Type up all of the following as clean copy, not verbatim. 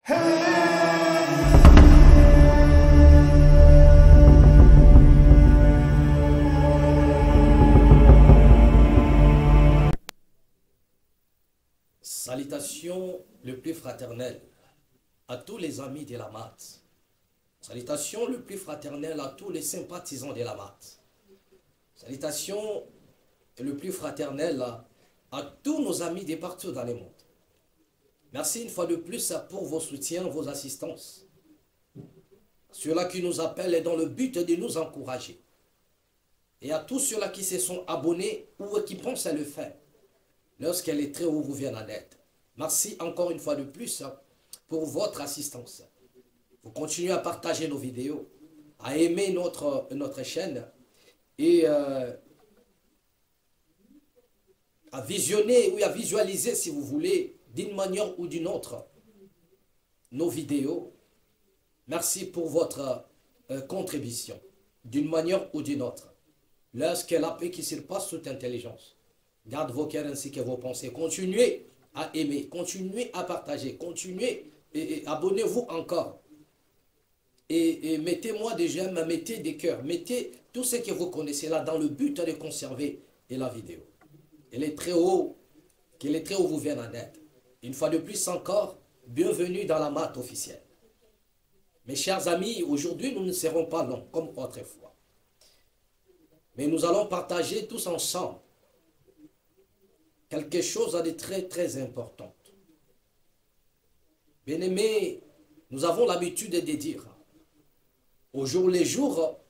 Salutations le plus fraternel à tous les amis de la MAT. Salutations le plus fraternel à tous les sympathisants de la MAT. Salutations le plus fraternel à tous nos amis de partout dans le monde. Merci une fois de plus pour vos soutiens, vos assistances. Ceux-là qui nous appellent dans le but de nous encourager. Et à tous ceux-là qui se sont abonnés ou qui pensent à le faire lorsqu'elle est très haut vous vient en aide. Merci encore une fois de plus pour votre assistance. Vous continuez à partager nos vidéos, à aimer notre chaîne et à visionner ou à visualiser, si vous voulez, d'une manière ou d'une autre, nos vidéos. Merci pour votre contribution, d'une manière ou d'une autre. Lorsque la paix qui surpasse toute intelligence, garde vos cœurs ainsi que vos pensées. Continuez à aimer, continuez à partager, continuez et abonnez-vous encore. Et mettez-moi des j'aime, mettez des cœurs, mettez tout ce que vous connaissez là dans le but de conserver la vidéo. Elle est très haut, qu'elle est très haut vous vienne en aide. Une fois de plus encore, bienvenue dans la MAT officielle. Mes chers amis, aujourd'hui nous ne serons pas longs comme autrefois. Mais nous allons partager tous ensemble quelque chose de très important. Bien-aimés, nous avons l'habitude de dire, au jour les jours,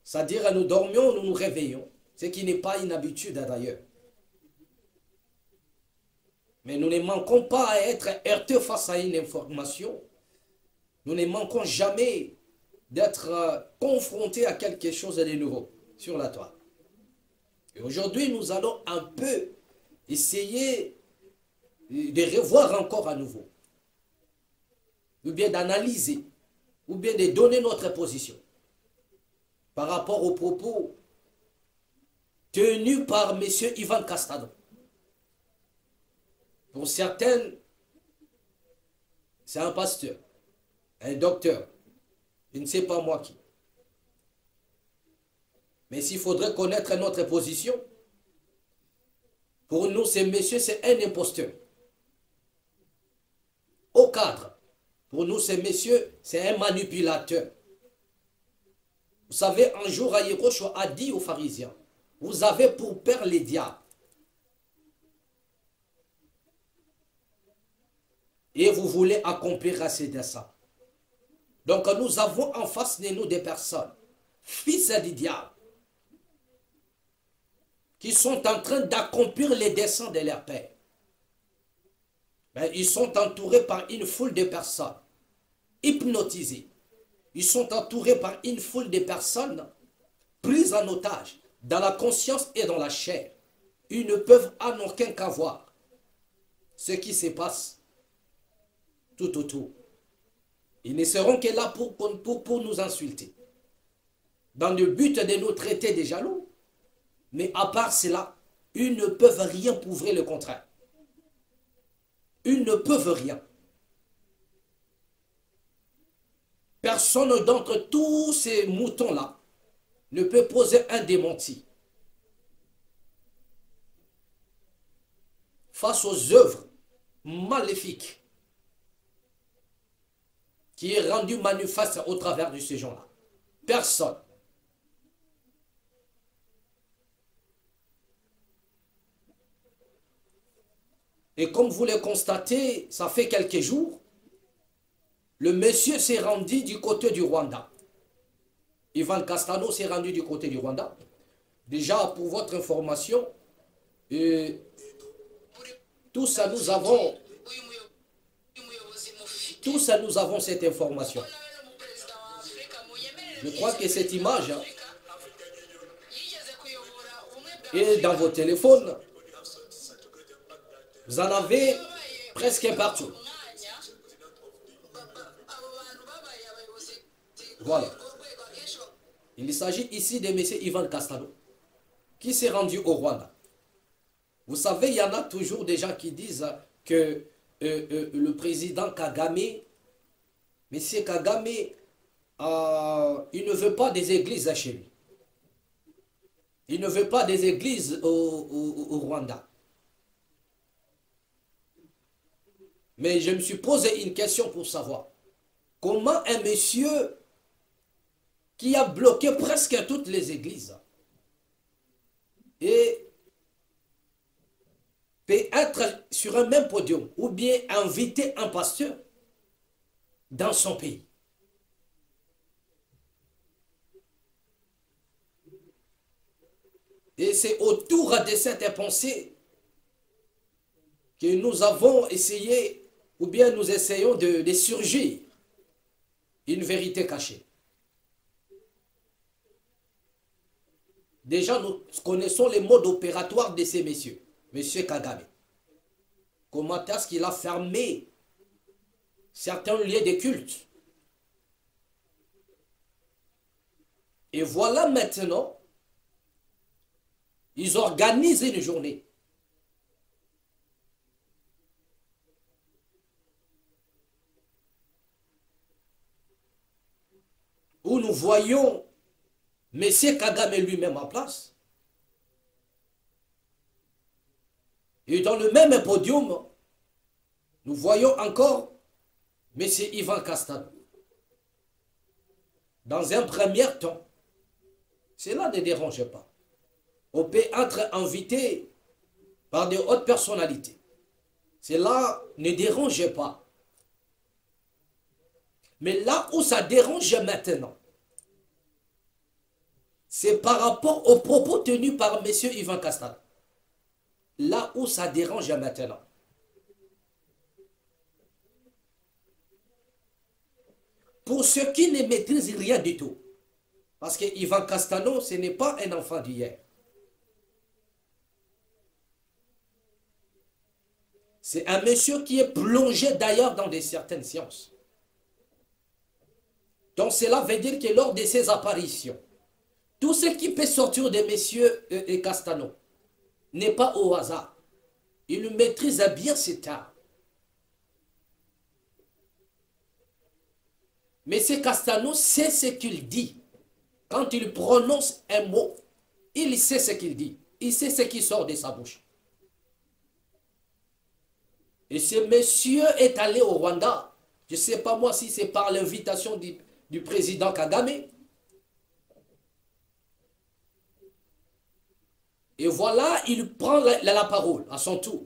c'est-à-dire nous dormions, nous nous réveillons, ce qui n'est pas une habitude d'ailleurs. Mais nous ne manquons pas à être heurtés face à une information. Nous ne manquons jamais d'être confrontés à quelque chose de nouveau sur la toile. Et aujourd'hui, nous allons un peu essayer de revoir encore à nouveau, ou bien d'analyser, ou bien de donner notre position par rapport aux propos tenus par M. Ivan Castano. Pour certains, c'est un pasteur, un docteur, je ne sais pas moi qui. Mais s'il faudrait connaître notre position, pour nous, ce monsieur, c'est un imposteur. Au cadre, pour nous, ce monsieur, c'est un manipulateur. Vous savez, un jour, Ayerocho a dit aux pharisiens, vous avez pour père les diables. Et vous voulez accomplir assez de ça. Donc, nous avons en face de nous des personnes, fils du diable, qui sont en train d'accomplir les desseins de leur père. Mais ils sont entourés par une foule de personnes hypnotisées. Ils sont entourés par une foule de personnes prises en otage dans la conscience et dans la chair. Ils ne peuvent en aucun cas voir ce qui se passe tout autour. Ils ne seront que là pour nous insulter, dans le but de nous traiter de jaloux. Mais à part cela, ils ne peuvent rien prouver le contraire. Ils ne peuvent rien. Personne d'entre tous ces moutons-là ne peut poser un démenti face aux œuvres maléfiques qui est rendu manifeste au travers de ces gens-là. Personne. Et comme vous le constatez, ça fait quelques jours, le monsieur s'est rendu du côté du Rwanda. Ivan Castano s'est rendu du côté du Rwanda. Déjà, pour votre information, tous ça nous avons cette information. Je crois que cette image est dans vos téléphones. Vous en avez presque partout. Voilà. Il s'agit ici de M. Ivan Castano, qui s'est rendu au Rwanda. Vous savez, il y en a toujours des gens qui disent que le président Kagame, Monsieur Kagame, il ne veut pas des églises chez lui. Il ne veut pas des églises au Rwanda. Mais je me suis posé une question pour savoir comment un monsieur qui a bloqué presque toutes les églises et peut être sur un même podium ou bien inviter un pasteur dans son pays. Et c'est autour de cette pensée que nous avons essayé, ou bien nous essayons de surgir une vérité cachée. Déjà, nous connaissons les modes opératoires de ces messieurs. Monsieur Kagame. Comment est-ce qu'il a fermé certains lieux de culte? Et voilà maintenant, ils organisent une journée. Où nous voyons M. Kagame lui-même en place. Et dans le même podium, nous voyons encore M. Ivan Castano. Dans un premier temps, cela ne dérange pas. On peut être invité par de hautes personnalités. Cela ne dérange pas. Mais là où ça dérange maintenant, c'est par rapport aux propos tenus par M. Ivan Castano. Là où ça dérange maintenant. Pour ceux qui ne maîtrisent rien du tout, parce que Ivan Castano, ce n'est pas un enfant d'hier. C'est un monsieur qui est plongé d'ailleurs dans certaines sciences. Donc cela veut dire que lors de ses apparitions, tout ce qui peut sortir de messieurs Castano n'est pas au hasard. Il maîtrise bien cet art. Monsieur Castano sait ce qu'il dit. Quand il prononce un mot, il sait ce qu'il dit. Il sait ce qui sort de sa bouche. Et ce monsieur est allé au Rwanda. Je ne sais pas moi si c'est par l'invitation du président Kagame. Et voilà, il prend la parole à son tour.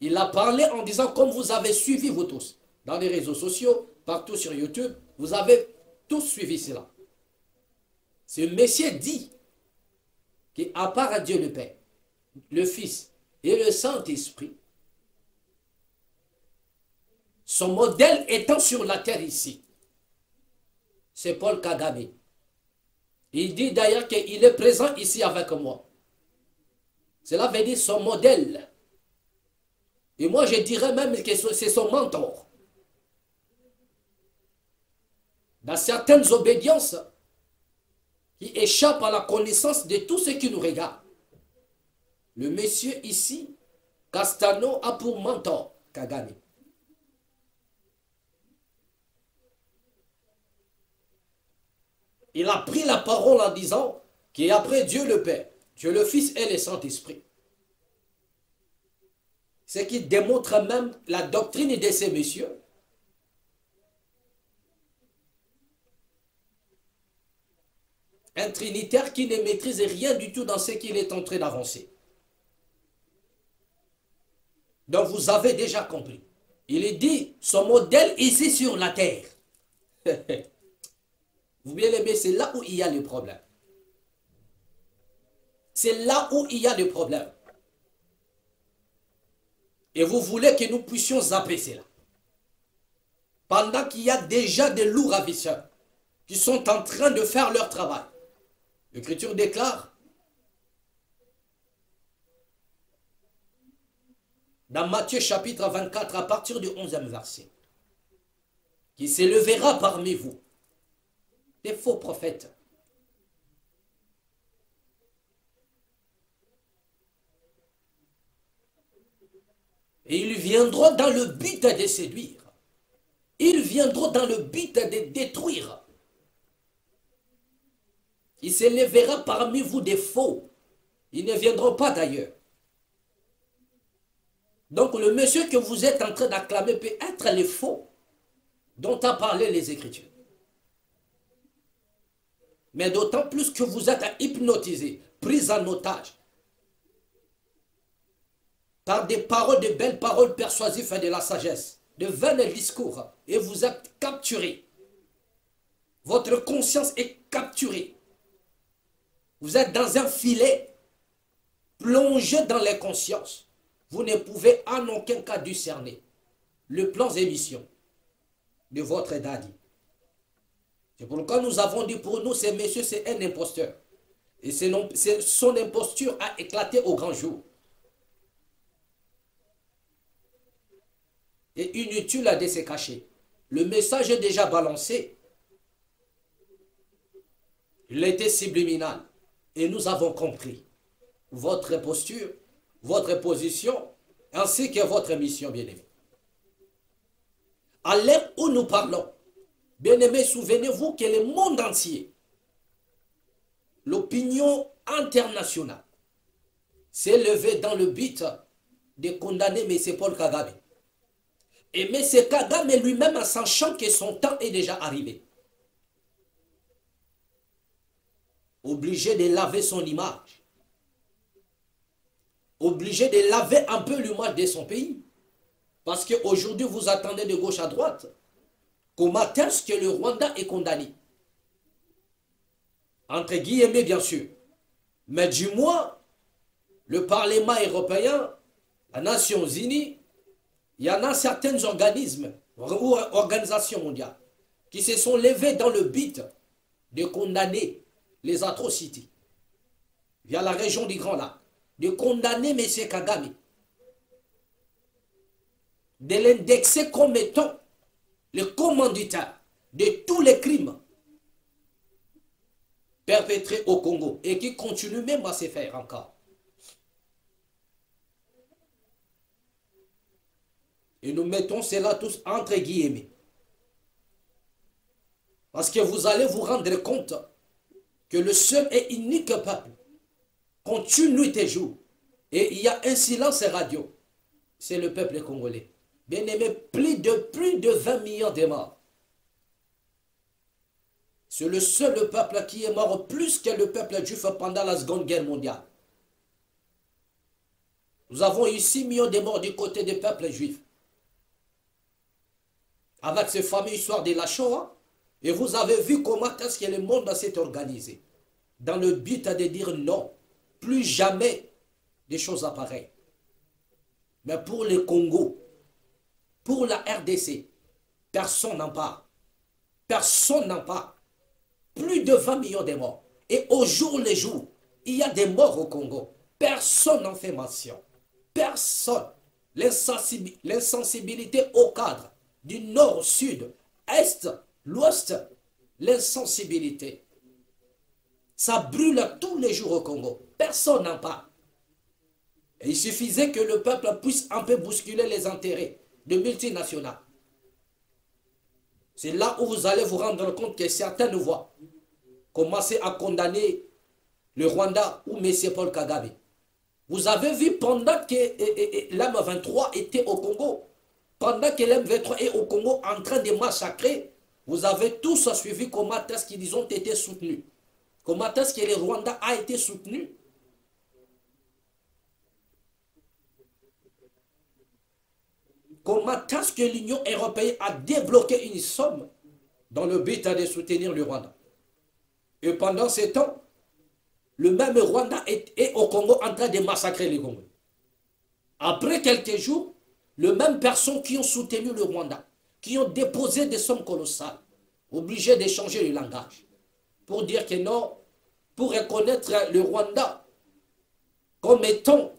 Il a parlé en disant, comme vous avez suivi vous tous, dans les réseaux sociaux, partout sur YouTube, vous avez tous suivi cela. Ce monsieur dit qu'à part Dieu le Père, le Fils et le Saint-Esprit, son modèle étant sur la terre ici, c'est Paul Kagame. Il dit d'ailleurs qu'il est présent ici avec moi. Cela veut dire son modèle. Et moi, je dirais même que c'est son mentor. Dans certaines obédiences qui échappent à la connaissance de tous ceux qui nous regardent. Le monsieur ici, Castano, a pour mentor Kagame. Il a pris la parole en disant qu'après Dieu le Père, Dieu le Fils et le Saint-Esprit. Ce qui démontre même la doctrine de ces messieurs. Un trinitaire qui ne maîtrise rien du tout dans ce qu'il est en train d'avancer. Donc vous avez déjà compris. Il dit son modèle ici sur la terre. Vous bien aimé, c'est là où il y a le problème. C'est là où il y a le problème. Et vous voulez que nous puissions zapper cela. Pendant qu'il y a déjà des loups ravisseurs qui sont en train de faire leur travail. L'Écriture déclare dans Matthieu chapitre 24 à partir du 11e verset, qui s'élèvera parmi vous des faux prophètes. Et ils viendront dans le but de séduire. Ils viendront dans le but de détruire. Il se lèvera parmi vous des faux. Ils ne viendront pas d'ailleurs. Donc le monsieur que vous êtes en train d'acclamer peut être les faux dont a parlé les Écritures. Mais d'autant plus que vous êtes hypnotisé, pris en otage par des paroles, de belles paroles persuasives et de la sagesse, de vains discours, et vous êtes capturé. Votre conscience est capturée. Vous êtes dans un filet, plongé dans les consciences. Vous ne pouvez en aucun cas discerner le plan et mission de votre daddy. C'est pourquoi nous avons dit pour nous, ce monsieur, c'est un imposteur. Et son imposture a éclaté au grand jour. Et inutile de se cacher. Le message est déjà balancé. Il était subliminal. Et nous avons compris votre posture, votre position, ainsi que votre mission, bien-aimés. À l'heure où nous parlons, bien-aimés, souvenez-vous que le monde entier, l'opinion internationale, s'est levée dans le but de condamner M. Paul Kagame. Et M. Kagame lui-même, en sachant que son temps est déjà arrivé, obligé de laver son image, obligé de laver un peu l'image de son pays. Parce qu'aujourd'hui, vous attendez de gauche à droite, comment est-ce que le Rwanda est condamné? Entre guillemets, bien sûr. Mais du moins, le Parlement européen, les Nations Unies, il y en a certains organismes ou organisations mondiales qui se sont levés dans le but de condamner les atrocités via la région du Grand Lac, de condamner M. Kagame, de l'indexer comme étant le commanditaire de tous les crimes perpétrés au Congo et qui continuent même à se faire encore. Et nous mettons cela tous entre guillemets. Parce que vous allez vous rendre compte que le seul et unique peuple continue et joue. Et il y a un silence radio. C'est le peuple congolais. Bien aimé, plus de 20 millions de morts. C'est le seul peuple qui est mort plus que le peuple juif pendant la Seconde Guerre mondiale. Nous avons eu 6 millions de morts du côté des peuples juifs. Avec ces fameuses histoires de la Shoah, et vous avez vu comment est-ce que le monde s'est organisé. Dans le but de dire non, plus jamais des choses pareilles. Mais pour le Congo, pour la RDC, personne n'en parle. Personne n'en parle. Plus de 20 millions de morts. Et au jour le jour, il y a des morts au Congo. Personne n'en fait mention. Personne. L'insensibilité au cadre, du nord au sud, est, l'ouest, l'insensibilité. Ça brûle tous les jours au Congo. Personne n'en parle. Et il suffisait que le peuple puisse un peu bousculer les intérêts de multinationales. C'est là où vous allez vous rendre compte que certaines voix commencent à condamner le Rwanda ou M. Paul Kagame. Vous avez vu pendant que l'M23 était au Congo, pendant que l'M23 est au Congo en train de massacrer, vous avez tous suivi comment est-ce qu'ils ont été soutenus. Comment est-ce que le Rwanda a été soutenu? Comment est-ce que l'Union européenne a débloqué une somme dans le but de soutenir le Rwanda? Et pendant ce temps, le même Rwanda est au Congo en train de massacrer les Congolais. Après quelques jours, les mêmes personnes qui ont soutenu le Rwanda, qui ont déposé des sommes colossales, obligées de changer le langage, pour dire que non, pour reconnaître le Rwanda comme étant,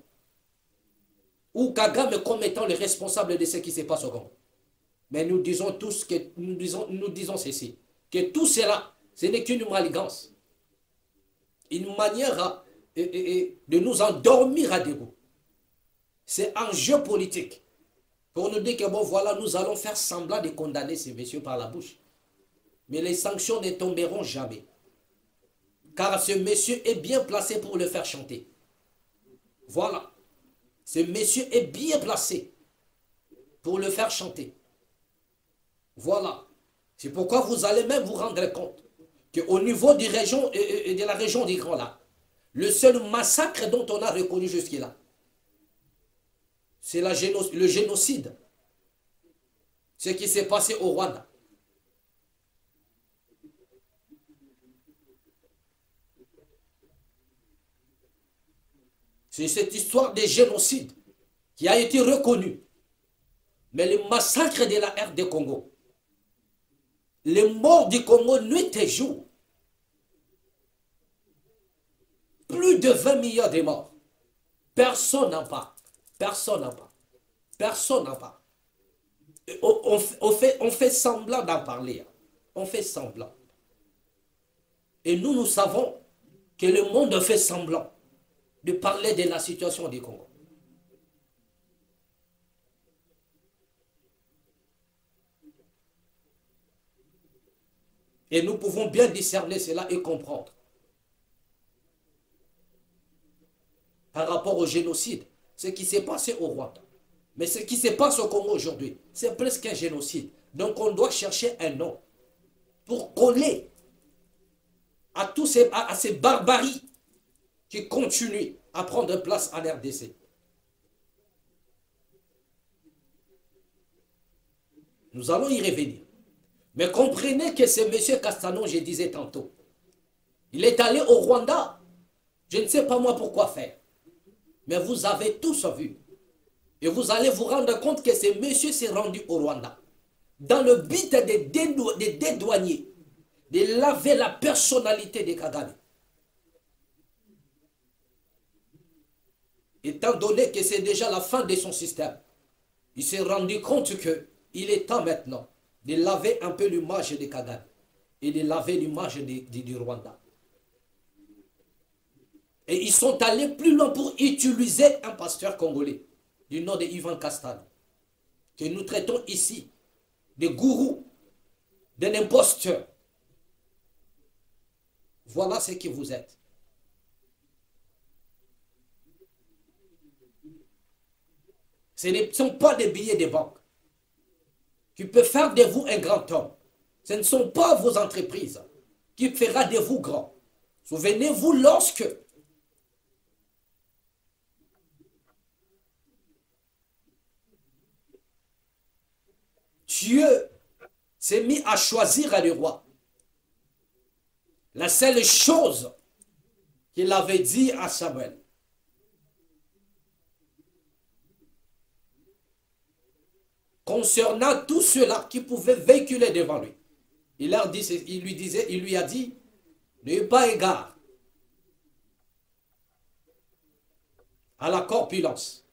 ou Kagame comme étant le responsable de ce qui se passe au Congo. Mais nous disons tous que, nous disons ceci, que tout cela, ce n'est qu'une manigance, une manière de nous endormir à dégoût. C'est un jeu politique Pour nous dire que bon, voilà, nous allons faire semblant de condamner ces messieurs par la bouche. Mais les sanctions ne tomberont jamais. Car ce monsieur est bien placé pour le faire chanter. Voilà. Ce monsieur est bien placé pour le faire chanter. Voilà. C'est pourquoi vous allez même vous rendre compte qu'au niveau de la région du Grand Lac, le seul massacre dont on a reconnu jusque-là, c'est le génocide. Ce qui s'est passé au Rwanda. C'est cette histoire de génocide qui a été reconnue. Mais le massacre de la RD Congo, les morts du Congo nuit et jour, plus de 20 millions de morts. Personne n'en parle. Personne n'en parle. Personne n'en parle. On fait semblant d'en parler. On fait semblant. Et nous savons que le monde fait semblant de parler de la situation du Congo. Et nous pouvons bien discerner cela et comprendre. Par rapport au génocide, ce qui s'est passé au Rwanda. Mais ce qui se passe au Congo aujourd'hui, c'est presque un génocide. Donc on doit chercher un nom pour coller à ces barbaries qui continuent à prendre place en RDC. Nous allons y revenir. Mais comprenez que c'est M. Castanon, je disais tantôt, il est allé au Rwanda. Je ne sais pas moi pourquoi faire. Mais vous avez tous vu. Et vous allez vous rendre compte que ce monsieur s'est rendu au Rwanda dans le but de dédouaner, de laver la personnalité de Kagame. Étant donné que c'est déjà la fin de son système, il s'est rendu compte qu'il est temps maintenant de laver un peu l'image de Kagame et de laver l'image du Rwanda. Et ils sont allés plus loin pour utiliser un pasteur congolais du nom de Ivan Castan, que nous traitons ici de gourou, d'un imposteur. Voilà ce que vous êtes. Ce ne sont pas des billets de banque qui peuvent faire de vous un grand homme. Ce ne sont pas vos entreprises qui fera de vous grand. Souvenez-vous lorsque Dieu s'est mis à choisir le roi. La seule chose qu'il avait dit à Samuel, concernant tout cela qui pouvait véhiculer devant lui, il lui a dit, n'ayez pas égard à la corpulence.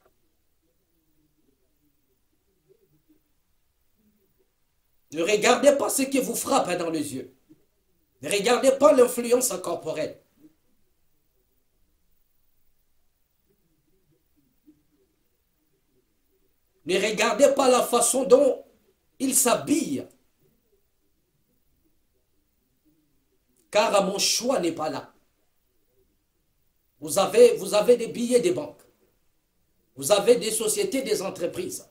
Ne regardez pas ce qui vous frappe dans les yeux. Ne regardez pas l'influence corporelle. Ne regardez pas la façon dont il s'habille. Car mon choix n'est pas là. Vous avez des billets de banque. Vous avez des sociétés, des entreprises.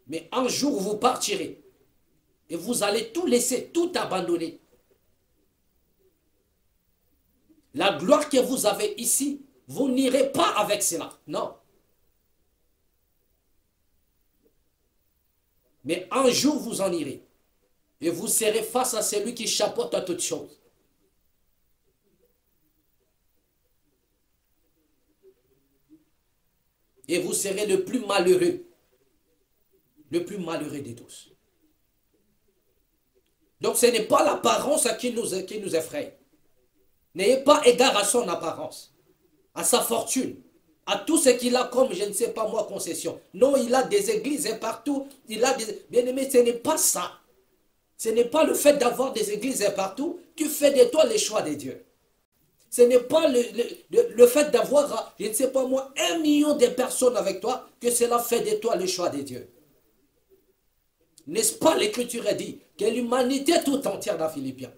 Mais un jour, vous partirez. Et vous allez tout laisser, tout abandonner. La gloire que vous avez ici, vous n'irez pas avec cela. Non. Mais un jour, vous en irez. Et vous serez face à celui qui chapeaute à toutes choses. Et vous serez le plus malheureux. Le plus malheureux de tous. Donc ce n'est pas l'apparence qui nous effraie. N'ayez pas égard à son apparence, à sa fortune, à tout ce qu'il a comme, je ne sais pas moi, concession. Non, il a des églises partout. Bien-aimé, ce n'est pas ça. Ce n'est pas le fait d'avoir des églises partout qui fait de toi les choix de Dieu. Ce n'est pas le fait d'avoir, je ne sais pas moi, 1 million de personnes avec toi que cela fait de toi le choix de Dieu. N'est-ce pas, l'Écriture a dit que l'humanité tout entière dans Philippiens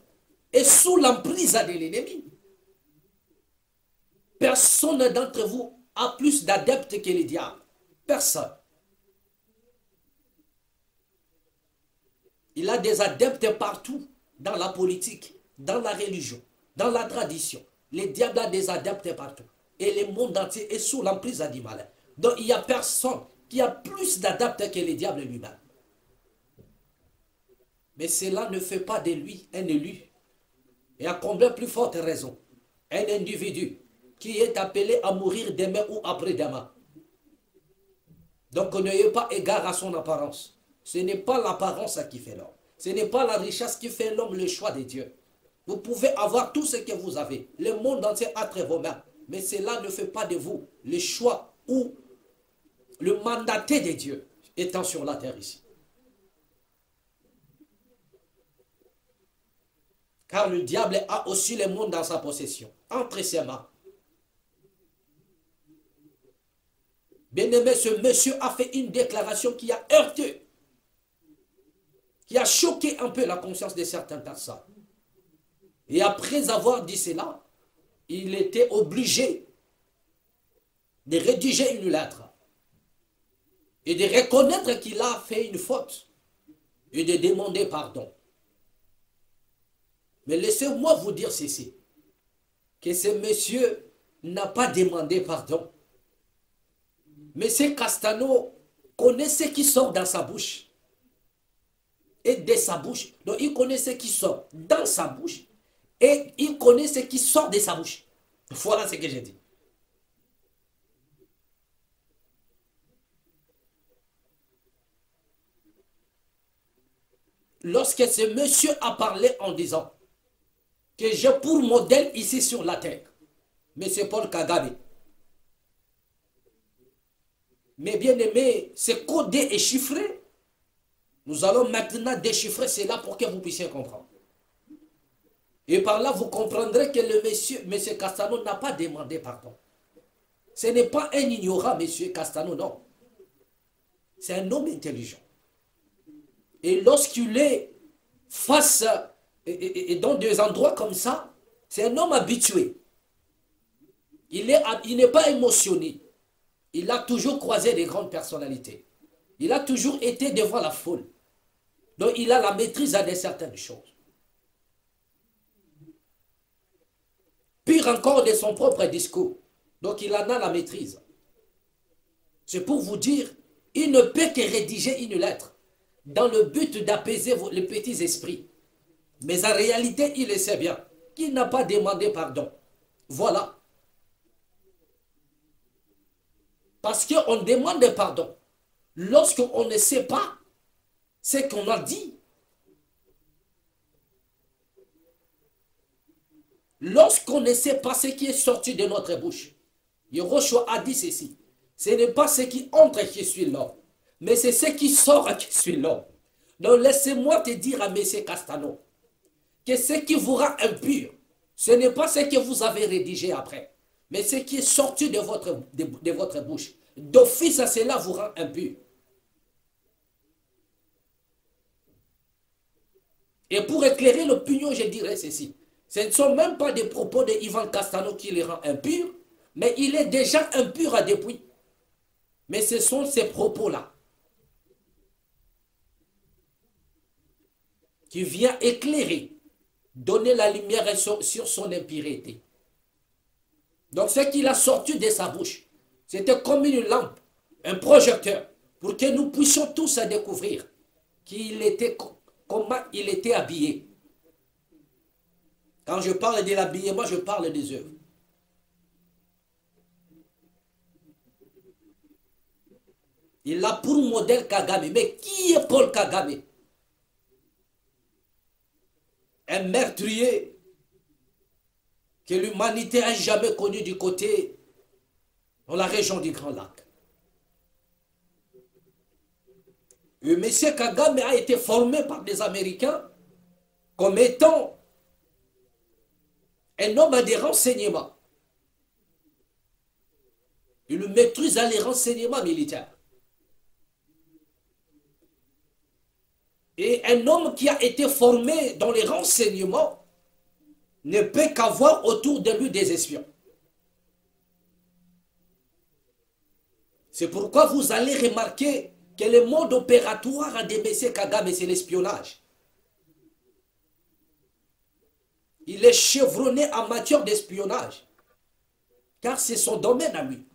est sous l'emprise de l'ennemi. Personne d'entre vous a plus d'adeptes que les diables. Personne. Il a des adeptes partout, dans la politique, dans la religion, dans la tradition. Les diables ont des adeptes partout. Et le monde entier est sous l'emprise du malin. Donc il n'y a personne qui a plus d'adeptes que le diable lui-même. Mais cela ne fait pas de lui un élu. Et à combien plus forte raison, un individu qui est appelé à mourir demain ou après-demain. Donc n'ayez pas égard à son apparence. Ce n'est pas l'apparence qui fait l'homme. Ce n'est pas la richesse qui fait l'homme, le choix de Dieu. Vous pouvez avoir tout ce que vous avez. Le monde entier entre vos mains. Mais cela ne fait pas de vous le choix ou le mandaté de Dieu étant sur la terre ici. Car le diable a aussi le monde dans sa possession, entre ses mains. Bien-aimé, ce monsieur a fait une déclaration qui a heurté, qui a choqué un peu la conscience de certaines personnes. Et après avoir dit cela, il était obligé de rédiger une lettre et de reconnaître qu'il a fait une faute et de demander pardon. Mais laissez-moi vous dire ceci, que ce monsieur n'a pas demandé pardon. Monsieur Castano connaît ce qui sort dans sa bouche et de sa bouche. Donc il connaît ce qui sort dans sa bouche et il connaît ce qui sort de sa bouche. Voilà ce que j'ai dit. Lorsque ce monsieur a parlé en disant que j'ai pour modèle ici sur la terre M. Paul Kagame, mais bien aimé, c'est codé et chiffré. Nous allons maintenant déchiffrer cela pour que vous puissiez comprendre. Et par là, vous comprendrez que le monsieur Castano n'a pas demandé pardon. Ce n'est pas un ignorant, monsieur Castano, non. C'est un homme intelligent. Et lorsqu'il est face et dans des endroits comme ça, c'est un homme habitué. Il n'est pas émotionné. Il a toujours croisé des grandes personnalités. Il a toujours été devant la foule. Donc il a la maîtrise de certaines choses. Pire encore de son propre discours. Donc il en a la maîtrise. C'est pour vous dire, il ne peut que rédiger une lettre dans le but d'apaiser les petits esprits. Mais en réalité, il le sait bien qu'il n'a pas demandé pardon. Voilà. Parce qu'on demande pardon lorsqu'on ne sait pas ce qu'on a dit. Lorsqu'on ne sait pas ce qui est sorti de notre bouche. Yehoshua a dit ceci. Ce n'est pas ce qui entre qui suit l'homme, mais c'est ce qui sort qui suit l'homme. Donc laissez-moi te dire à M. Castano que ce qui vous rend impur, ce n'est pas ce que vous avez rédigé après, mais ce qui est sorti de votre bouche. D'office, cela vous rend impur. Et pour éclairer l'opinion, je dirais ceci. Ce ne sont même pas des propos de Ivan Castano qui les rend impurs, mais il est déjà impur depuis. Mais ce sont ces propos-là qui viennent éclairer, donner la lumière sur son impureté. Donc ce qu'il a sorti de sa bouche, c'était comme une lampe, un projecteur, pour que nous puissions tous découvrir comment il était habillé. Quand je parle de l'habillement, je parle des œuvres. Il a pour modèle Kagame. Mais qui est Paul Kagame? Un meurtrier que l'humanité n'a jamais connu du côté dans la région du Grand Lac. Et M. Kagame a été formé par des Américains comme étant Un homme a des renseignements. Il maîtrise les renseignements militaires. Et un homme qui a été formé dans les renseignements ne peut qu'avoir autour de lui des espions. C'est pourquoi vous allez remarquer que le mode opératoire de M. Kagame, c'est l'espionnage. Il est chevronné en matière d'espionnage, car c'est son domaine à lui.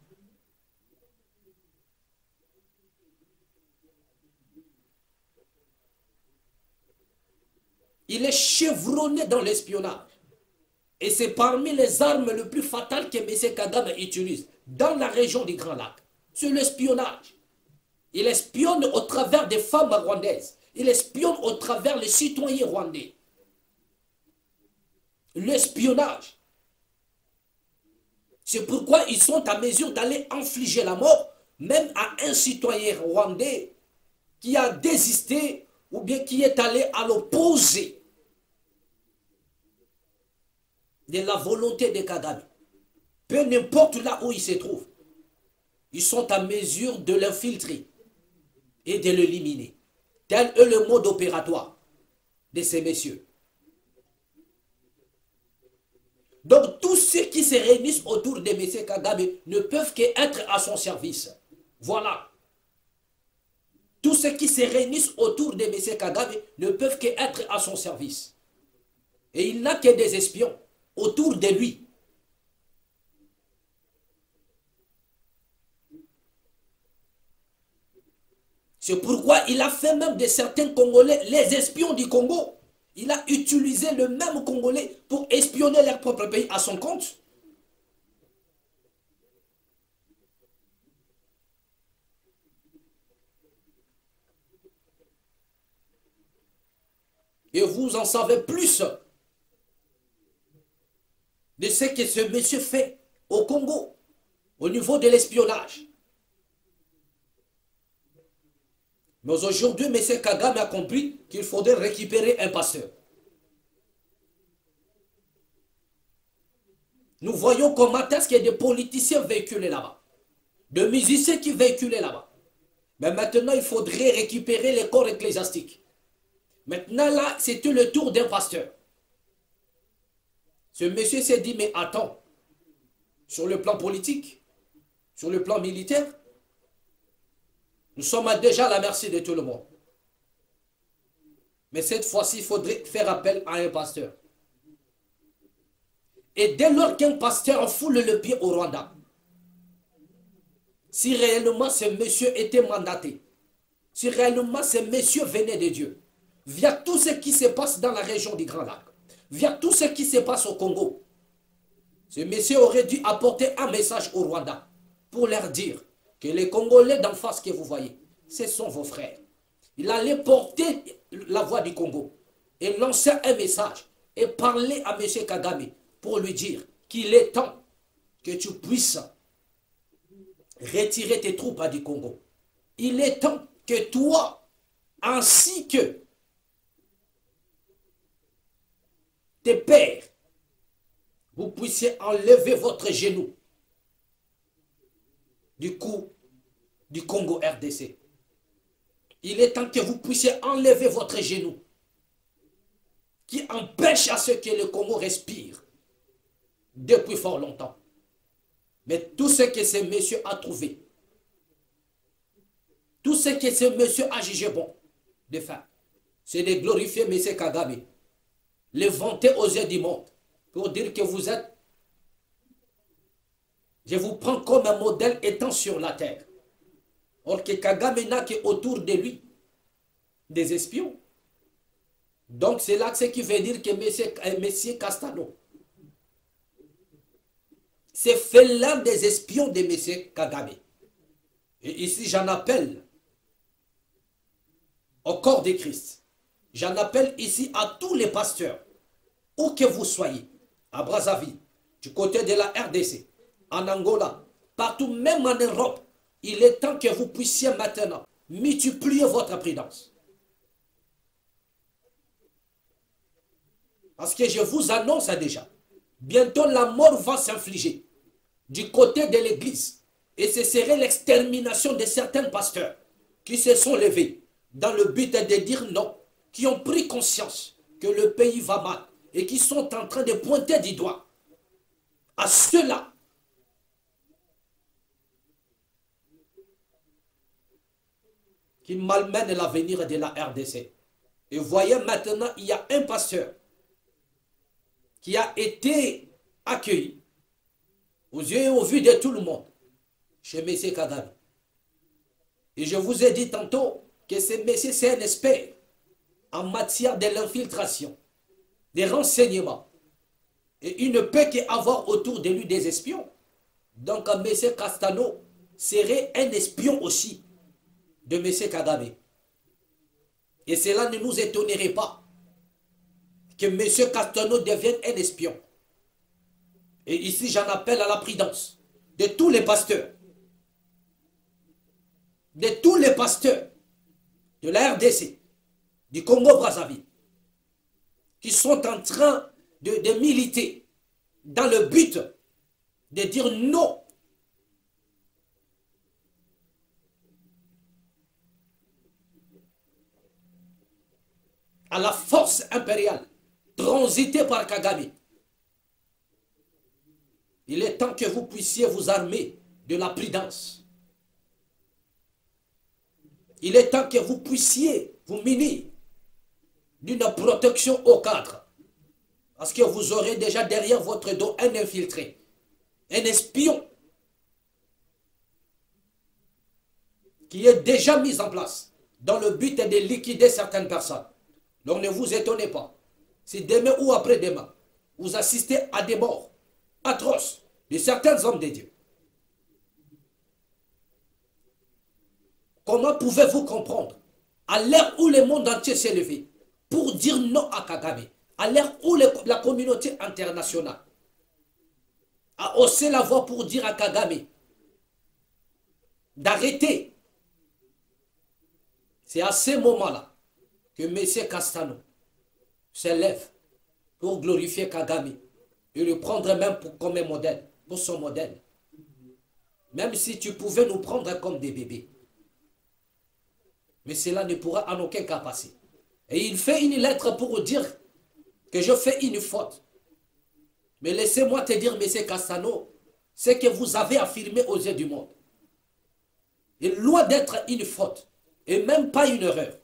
Il est chevronné dans l'espionnage. Et c'est parmi les armes les plus fatales que M. Kagame utilise dans la région du Grand Lac. C'est l'espionnage. Il espionne au travers des femmes rwandaises. Il espionne au travers les citoyens rwandais. L'espionnage. C'est pourquoi ils sont à mesure d'aller infliger la mort, même à un citoyen rwandais qui a désisté ou bien qui est allé à l'opposé de la volonté de Kagame. Peu importe là où il se trouve, ils sont à mesure de l'infiltrer et de l'éliminer. Tel est le mode opératoire de ces messieurs. Donc tous ceux qui se réunissent autour de M. Kagame ne peuvent qu'être à son service. Voilà. Tous ceux qui se réunissent autour de M. Kagame ne peuvent qu'être à son service. Et il n'a que des espions autour de lui. C'est pourquoi il a fait même de certains Congolais les espions du Congo. Il a utilisé le même Congolais pour espionner leur propre pays à son compte. Et vous en savez plus de ce que ce monsieur fait au Congo, au niveau de l'espionnage. Mais aujourd'hui, M. Kagame a compris qu'il faudrait récupérer un pasteur. Nous voyons comment est-ce qu'il y a des politiciens véhiculés là-bas, de musiciens qui véhiculaient là-bas. Mais maintenant, il faudrait récupérer les corps ecclésiastiques. Maintenant, là, c'était le tour d'un pasteur. Ce monsieur s'est dit, mais attends, sur le plan politique, sur le plan militaire, nous sommes déjà à la merci de tout le monde. Mais cette fois-ci, il faudrait faire appel à un pasteur. Et dès lors qu'un pasteur foule le pied au Rwanda, si réellement ce monsieur était mandaté, si réellement ce monsieur venait de Dieu, via tout ce qui se passe dans la région du Grand Lac, via tout ce qui se passe au Congo, ce monsieur aurait dû apporter un message au Rwanda pour leur dire que les Congolais d'en face que vous voyez, ce sont vos frères. Il allait porter la voix du Congo et lancer un message et parler à M. Kagame pour lui dire qu'il est temps que tu puisses retirer tes troupes du Congo. Il est temps que toi, ainsi que tes pères, vous puissiez enlever votre genou du cou du Congo RDC. Il est temps que vous puissiez enlever votre genou qui empêche à ce que le Congo respire depuis fort longtemps. Mais tout ce que ce monsieur a trouvé, tout ce que ce monsieur a jugé bon de faire, c'est de glorifier M. Kagame, le vanter aux yeux du monde, pour dire que vous êtes, je vous prends comme un modèle étant sur la terre. Or que Kagame n'a qu'autour de lui des espions. Donc c'est là ce qui veut dire que M. Castano c'est fait l'un des espions de M. Kagame. Et ici j'en appelle au corps de Christ. J'en appelle ici à tous les pasteurs, où que vous soyez, à Brazzaville, du côté de la RDC, en Angola, partout, même en Europe. Il est temps que vous puissiez maintenant multiplier votre prudence. Parce que je vous annonce déjà, bientôt la mort va s'infliger du côté de l'Église. Et ce serait l'extermination de certains pasteurs qui se sont levés dans le but de dire non, qui ont pris conscience que le pays va mal et qui sont en train de pointer du doigt à ceux-là qui malmènent l'avenir de la RDC. Et voyez maintenant, il y a un pasteur qui a été accueilli aux yeux et au vu de tout le monde chez M. Kagame. Et je vous ai dit tantôt que ce monsieur, c'est un expert en matière de l'infiltration, des renseignements. Et il ne peut qu'avoir autour de lui des espions. Donc M. Castano serait un espion aussi de M. Kagame. Et cela ne nous étonnerait pas que M. Castano devienne un espion. Et ici, j'en appelle à la prudence de tous les pasteurs, de tous les pasteurs de la RDC, du Congo-Brazzaville, qui sont en train de militer dans le but de dire non à la force impériale transitée par Kagame. Il est temps que vous puissiez vous armer de la prudence. Il est temps que vous puissiez vous munir d'une protection au cadre. Parce que vous aurez déjà derrière votre dos un infiltré, un espion qui est déjà mis en place dans le but de liquider certaines personnes. Donc ne vous étonnez pas. Si demain ou après-demain, vous assistez à des morts atroces de certains hommes de Dieu, comment pouvez-vous comprendre, à l'heure où le monde entier s'est levé pour dire non à Kagame, à l'heure où la communauté internationale a haussé la voix pour dire à Kagame d'arrêter, c'est à ce moment-là que M. Castano se lève pour glorifier Kagame et le prendre même comme un modèle, pour son modèle. Même si tu pouvais nous prendre comme des bébés. Mais cela ne pourra en aucun cas passer. Et il fait une lettre pour dire que je fais une faute. Mais laissez-moi te dire, M. Castano, ce que vous avez affirmé aux yeux du monde est loin d'être une faute et même pas une erreur.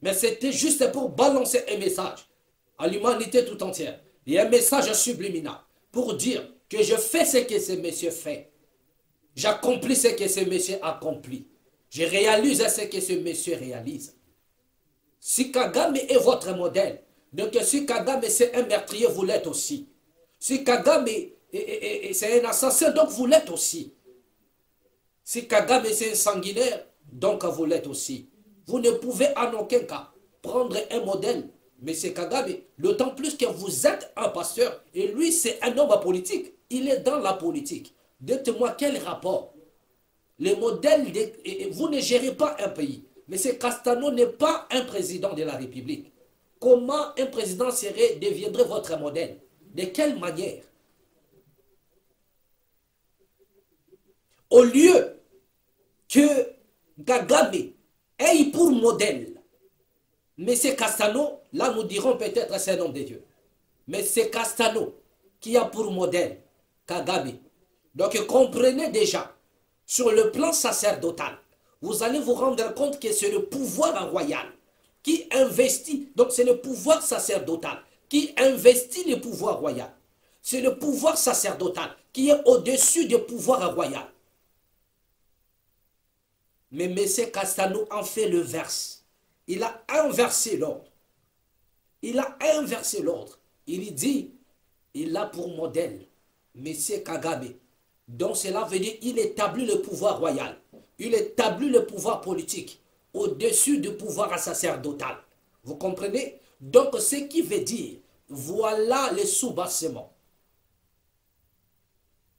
Mais c'était juste pour balancer un message à l'humanité tout entière. Et un message subliminal pour dire que je fais ce que ce monsieur fait. J'accomplis ce que ce monsieur accomplit. Je réalise ce que ce monsieur réalise. Si Kagame est votre modèle, donc si Kagame c'est un meurtrier, vous l'êtes aussi. Si Kagame c'est un assassin, donc vous l'êtes aussi. Si Kagame c'est un sanguinaire, donc vous l'êtes aussi. Vous ne pouvez en aucun cas prendre un modèle, M. Kagame, d'autant plus que vous êtes un pasteur et lui c'est un homme politique. Il est dans la politique. Dites-moi quel rapport. Les modèles, vous ne gérez pas un pays. M. Castano n'est pas un président de la République. Comment un président deviendrait votre modèle? De quelle manière? Au lieu que Kagame ait pour modèle M. Castano, là nous dirons peut-être c'est un homme de Dieu. Mais c'est Castano qui a pour modèle Kagame. Donc comprenez déjà, sur le plan sacerdotal, vous allez vous rendre compte que c'est le pouvoir royal qui investit, donc c'est le pouvoir sacerdotal qui investit le pouvoir royal. C'est le pouvoir sacerdotal qui est au-dessus du pouvoir royal. Mais M. Castano en fait le verse. Il a inversé l'ordre. Il a inversé l'ordre. Il dit, il a pour modèle M. Kagame. Donc cela veut dire qu'il établit le pouvoir royal. Il établit le pouvoir politique au-dessus du pouvoir sacerdotal. Vous comprenez? Donc ce qui veut dire, voilà le soubassement.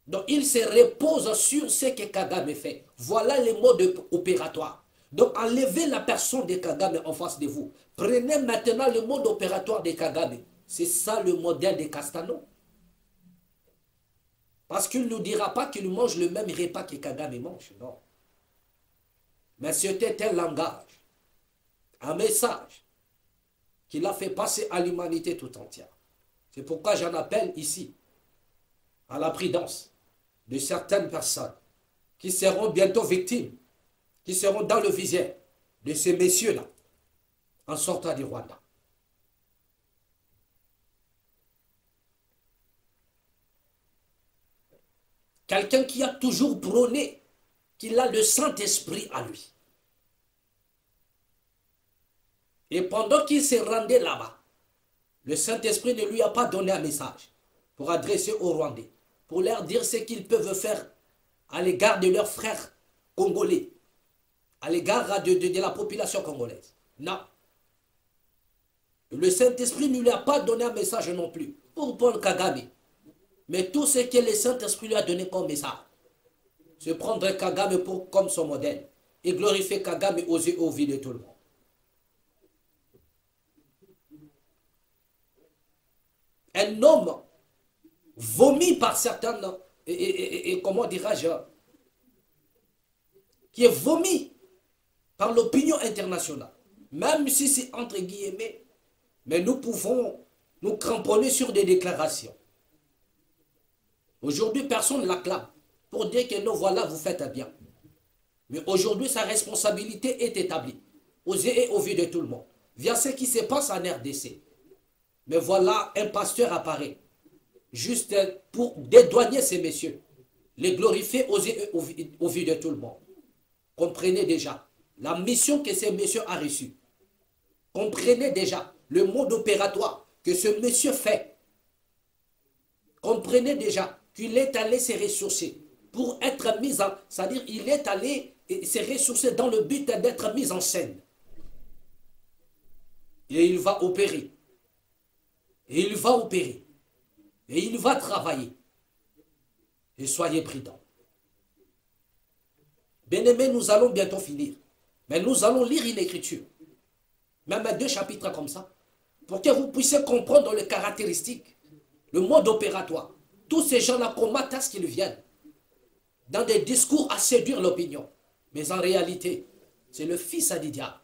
Donc il se repose sur ce que Kagame fait. Voilà le mode opératoire. Donc, enlevez la personne de Kagame en face de vous. Prenez maintenant le mode opératoire de Kagame. C'est ça le modèle de Castano. Parce qu'il ne nous dira pas qu'il mange le même repas que Kagame mange. Non. Mais c'était un langage, un message qu'il a fait passer à l'humanité tout entière. C'est pourquoi j'en appelle ici à la prudence de certaines personnes qui seront bientôt victimes, qui seront dans le visier de ces messieurs-là en sortant du Rwanda. Quelqu'un qui a toujours prôné qu'il a le Saint-Esprit à lui. Et pendant qu'il s'est rendu là-bas, le Saint-Esprit ne lui a pas donné un message pour adresser aux Rwandais, pour leur dire ce qu'ils peuvent faire à l'égard de leurs frères congolais, à l'égard de la population congolaise. Non. Le Saint-Esprit ne lui a pas donné un message non plus pour Paul Kagame. Mais tout ce que le Saint-Esprit lui a donné comme message, c'est prendre Kagame comme son modèle et glorifier Kagame aux yeux et aux vies de tout le monde. Un homme vomi par certains, et comment dirais-je, qui est vomi par l'opinion internationale, même si c'est entre guillemets, mais nous pouvons nous cramponner sur des déclarations. Aujourd'hui, personne ne l'acclame pour dire que non, voilà, vous faites bien. Mais aujourd'hui, sa responsabilité est établie aux yeux et aux vues de tout le monde, via ce qui se passe en RDC. Mais voilà, un pasteur apparaît, juste pour dédouaner ces messieurs, les glorifier aux yeux et aux vues de tout le monde. Comprenez déjà la mission que ces messieurs ont reçue. Comprenez déjà le mode opératoire que ce monsieur fait. Comprenez déjà qu'il est allé se ressourcer pour être mis en... C'est-à-dire il est allé se ressourcer dans le but d'être mis en scène. Et il va opérer. Et il va opérer. Et il va travailler. Et soyez prudents. Bien-aimés, nous allons bientôt finir. Mais nous allons lire une écriture. Même 2 chapitres comme ça. Pour que vous puissiez comprendre les caractéristiques, le mode opératoire. Tous ces gens-là, comment est-ce qu'ils viennent dans des discours à séduire l'opinion. Mais en réalité, c'est le fils du diable.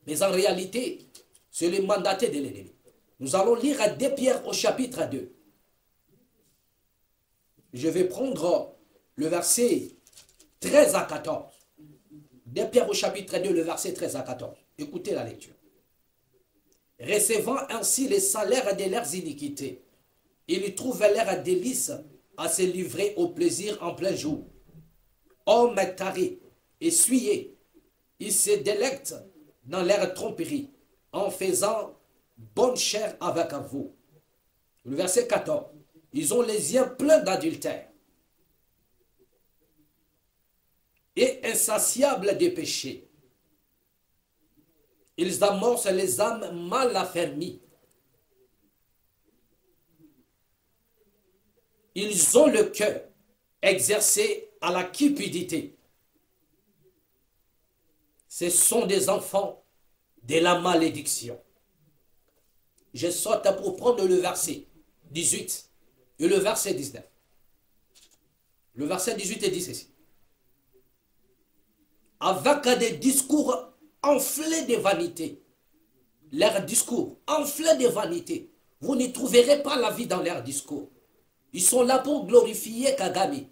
Mais en réalité, c'est le mandaté de l'ennemi. Nous allons lire à 2 Pierre au chapitre 2. Je vais prendre le verset 13 à 14. 2 Pierre au chapitre 2, le verset 13 à 14. Écoutez la lecture. Recevant ainsi les salaires de leurs iniquités, ils trouvent leur délice à se livrer au plaisir en plein jour. Hommes tarés, essuyés, ils se délectent dans leur tromperie en faisant bonne chair avec vous. Le verset 14. Ils ont les yeux pleins d'adultère et insatiables de péché. Ils amorcent les âmes mal affermies. Ils ont le cœur exercé à la cupidité. Ce sont des enfants de la malédiction. Je saute pour prendre le verset 18 et le verset 19. Le verset 18 dit ceci. Avec des discours enflés de vanité. Leurs discours enflés de vanité. Vous n'y trouverez pas la vie dans leurs discours. Ils sont là pour glorifier Kagame.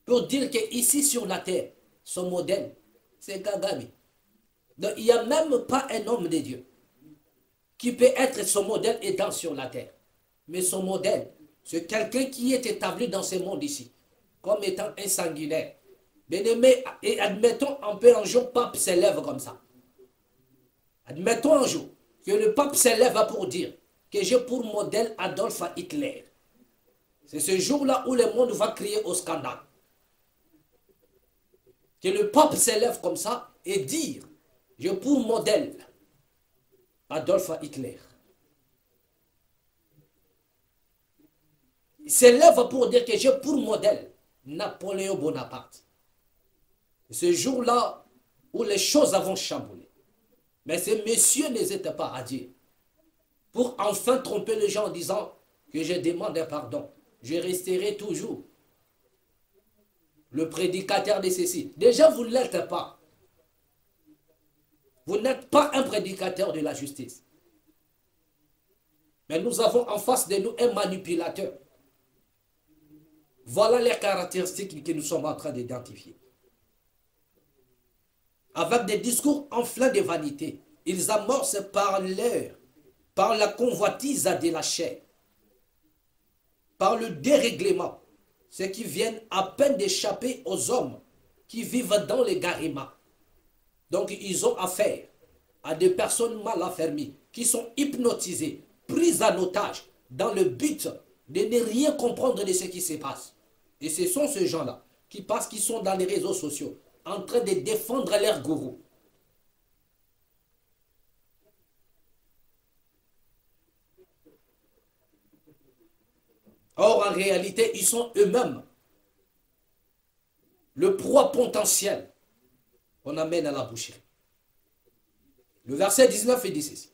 Pour dire qu'ici sur la terre, son modèle, c'est Kagame. Donc il n'y a même pas un homme de Dieu qui peut être son modèle étant sur la terre. Mais son modèle, c'est quelqu'un qui est établi dans ce monde ici, comme étant un sanguinaire. Bien-aimé, et admettons un peu un jour, pape s'élève comme ça. Admettons un jour que le pape s'élève pour dire que j'ai pour modèle Adolf Hitler. C'est ce jour-là où le monde va crier au scandale. Que le pape s'élève comme ça et dire j'ai pour modèle Adolf Hitler. Il s'élève pour dire que j'ai pour modèle Napoléon Bonaparte. Ce jour-là où les choses vont chambouler. Mais ces messieurs n'hésitent pas à dire, pour enfin tromper les gens en disant que je demande un pardon. Je resterai toujours le prédicateur de ceci. Déjà, vous ne l'êtes pas. Vous n'êtes pas un prédicateur de la justice. Mais nous avons en face de nous un manipulateur. Voilà les caractéristiques que nous sommes en train d'identifier. Avec des discours enflants de vanité, ils amorcent par la convoitise de la chair, par le dérèglement, ceux qui viennent à peine d'échapper aux hommes qui vivent dans les garimas. Donc ils ont affaire à des personnes mal affermies, qui sont hypnotisées, prises en otage, dans le but de ne rien comprendre de ce qui se passe. Et ce sont ces gens-là qui sont dans les réseaux sociaux, en train de défendre leur gourou. Or, en réalité, ils sont eux-mêmes le proie potentiel qu'on amène à la boucherie. Le verset 19 dit ceci.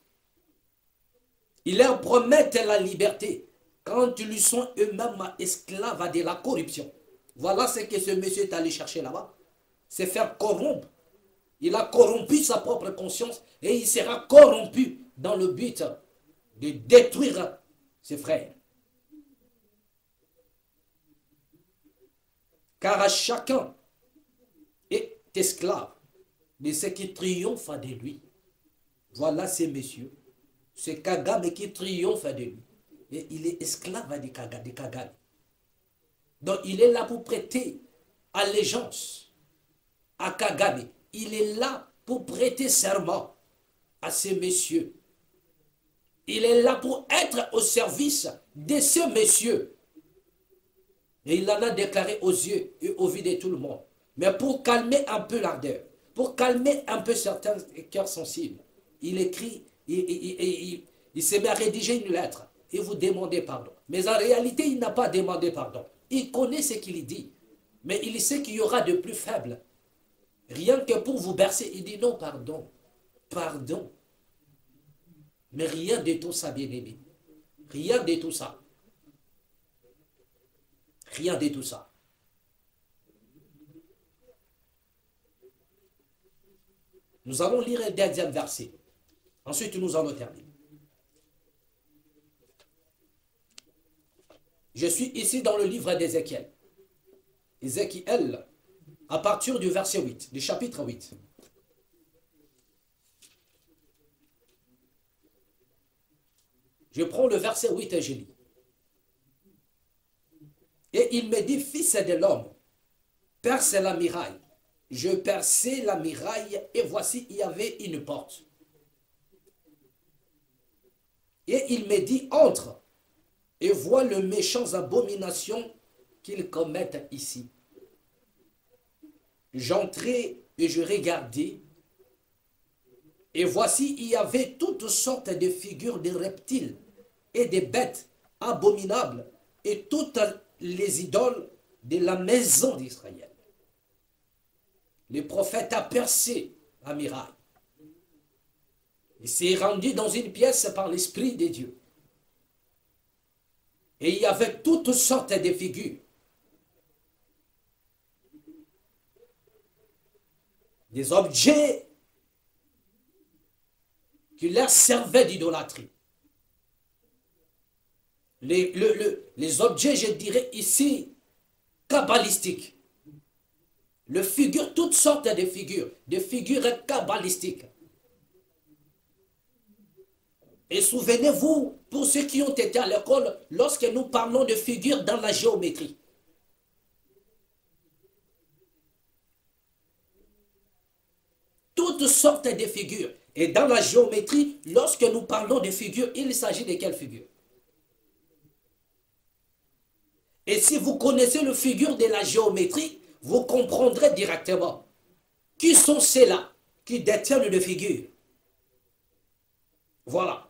Ils leur promettent la liberté quand ils sont eux-mêmes esclaves de la corruption. Voilà ce que ce monsieur est allé chercher là-bas. C'est faire corrompre. Il a corrompu sa propre conscience et il sera corrompu dans le but de détruire ses frères. Car à chacun est esclave de ce qui triomphe de lui. Voilà ces messieurs, ce Kagame qui triomphe de lui. Et il est esclave de Kagame. Donc il est là pour prêter allégeance à Kagame. Il est là pour prêter serment à ces messieurs. Il est là pour être au service de ces messieurs. Et il en a déclaré aux yeux et aux vues de tout le monde. Mais pour calmer un peu l'ardeur, pour calmer un peu certains cœurs sensibles, il écrit, il s'est mis à rédiger une lettre et vous demandez pardon. Mais en réalité, il n'a pas demandé pardon. Il connaît ce qu'il dit, mais il sait qu'il y aura de plus faibles. Rien que pour vous bercer, il dit non, pardon, pardon. Mais rien de tout ça, bien-aimé. Rien de tout ça. Rien de tout ça. Nous allons lire un dernier verset. Ensuite, nous allons terminer. Je suis ici dans le livre d'Ézéchiel. Ézéchiel, à partir du verset 8, du chapitre 8. Je prends le verset 8 et je lis. Et il me dit, fils de l'homme, perce la muraille. Je perçai la muraille et voici, il y avait une porte. Et il me dit, entre et vois les méchantes abominations qu'ils commettent ici. J'entrai et je regardai, et voici, il y avait toutes sortes de figures de reptiles et de bêtes abominables et toutes les idoles de la maison d'Israël. Le prophète a percé la muraille. Il s'est rendu dans une pièce par l'Esprit de Dieu. Et il y avait toutes sortes de figures. Des objets qui leur servaient d'idolâtrie. Les objets, je dirais ici, kabbalistiques. Le figure, toutes sortes de figures kabbalistiques. Et souvenez-vous, pour ceux qui ont été à l'école, lorsque nous parlons de figures dans la géométrie. Toutes sortes de figures. Et dans la géométrie, lorsque nous parlons de figures, il s'agit de quelles figures? Et si vous connaissez le figure de la géométrie, vous comprendrez directement qui sont ceux-là qui détiennent les figures. Voilà.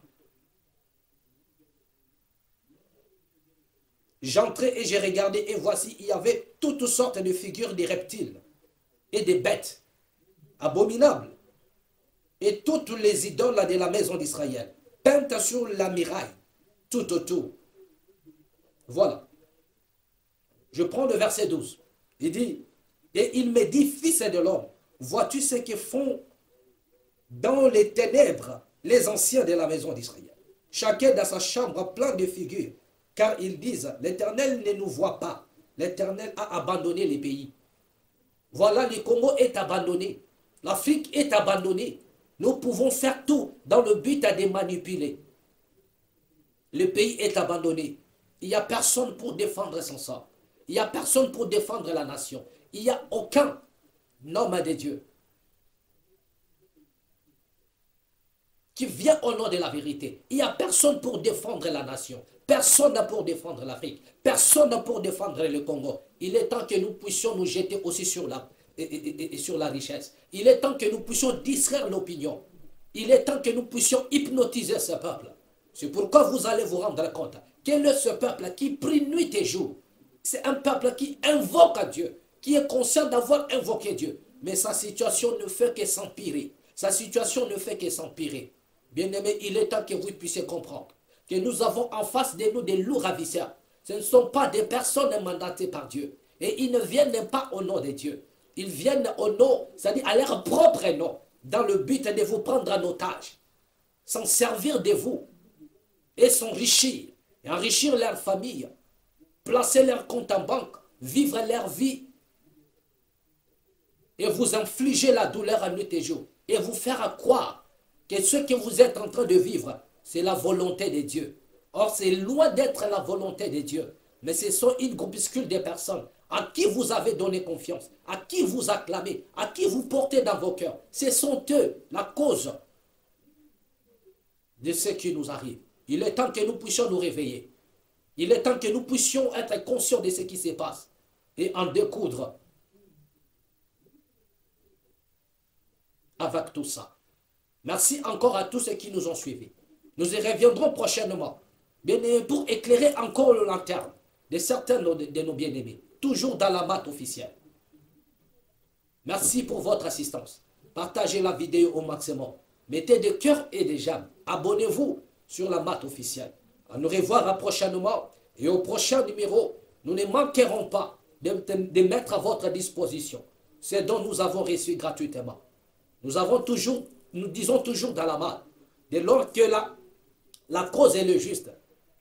J'entrai et j'ai regardé et voici, il y avait toutes sortes de figures de reptiles et de bêtes abominable. Et toutes les idoles de la maison d'Israël, peintes sur la muraille, tout autour. Voilà. Je prends le verset 12. Il dit, et il me dit, fils de l'homme, vois-tu ce que font dans les ténèbres les anciens de la maison d'Israël? Chacun dans sa chambre plein de figures, car ils disent, l'Éternel ne nous voit pas. L'Éternel a abandonné les pays. Voilà, le Congo est abandonné. L'Afrique est abandonnée. Nous pouvons faire tout dans le but de manipuler. Le pays est abandonné. Il n'y a personne pour défendre son sang. Il n'y a personne pour défendre la nation. Il n'y a aucun homme de Dieu qui vient au nom de la vérité. Il n'y a personne pour défendre la nation. Personne pour défendre l'Afrique. Personne pour défendre le Congo. Il est temps que nous puissions nous jeter aussi sur la richesse. Il est temps que nous puissions distraire l'opinion. Il est temps que nous puissions hypnotiser ce peuple. C'est pourquoi vous allez vous rendre compte. Quel est ce peuple qui prie nuit et jour? C'est un peuple qui invoque à Dieu, qui est conscient d'avoir invoqué Dieu. Mais sa situation ne fait que s'empirer. Sa situation ne fait que s'empirer. Bien-aimés, il est temps que vous puissiez comprendre que nous avons en face de nous des loups ravisseurs. Ce ne sont pas des personnes mandatées par Dieu. Et ils ne viennent pas au nom de Dieu. Ils viennent au nom, c'est-à-dire à leur propre nom, dans le but de vous prendre en otage, s'en servir de vous et s'enrichir, et enrichir leur famille, placer leur compte en banque, vivre leur vie et vous infliger la douleur à nuit et jour et vous faire croire que ce que vous êtes en train de vivre, c'est la volonté de Dieu. Or, c'est loin d'être la volonté de Dieu. Mais ce sont une groupuscule de personnes à qui vous avez donné confiance, à qui vous acclamez, à qui vous portez dans vos cœurs. Ce sont eux la cause de ce qui nous arrive. Il est temps que nous puissions nous réveiller. Il est temps que nous puissions être conscients de ce qui se passe et en découdre avec tout ça. Merci encore à tous ceux qui nous ont suivis. Nous y reviendrons prochainement, bien pour éclairer encore le lanterne de certains de nos bien-aimés, toujours dans la mat officielle. Merci pour votre assistance. Partagez la vidéo au maximum. Mettez des cœurs et des j'aime. Abonnez-vous sur la mat officielle. À nous revoir prochainement et au prochain numéro, nous ne manquerons pas de mettre à votre disposition ce dont nous avons reçu gratuitement. Nous disons toujours dans la mat, dès lors que la cause est le juste,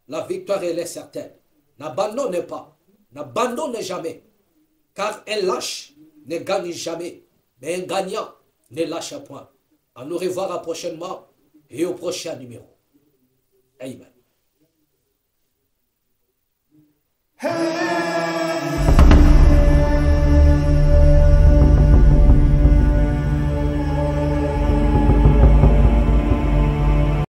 la victoire elle est certaine. N'abandonnez pas, n'abandonnez jamais, car un lâche ne gagne jamais, mais un gagnant ne lâche point. À nous revoir prochainement et au prochain numéro. Amen. Hey!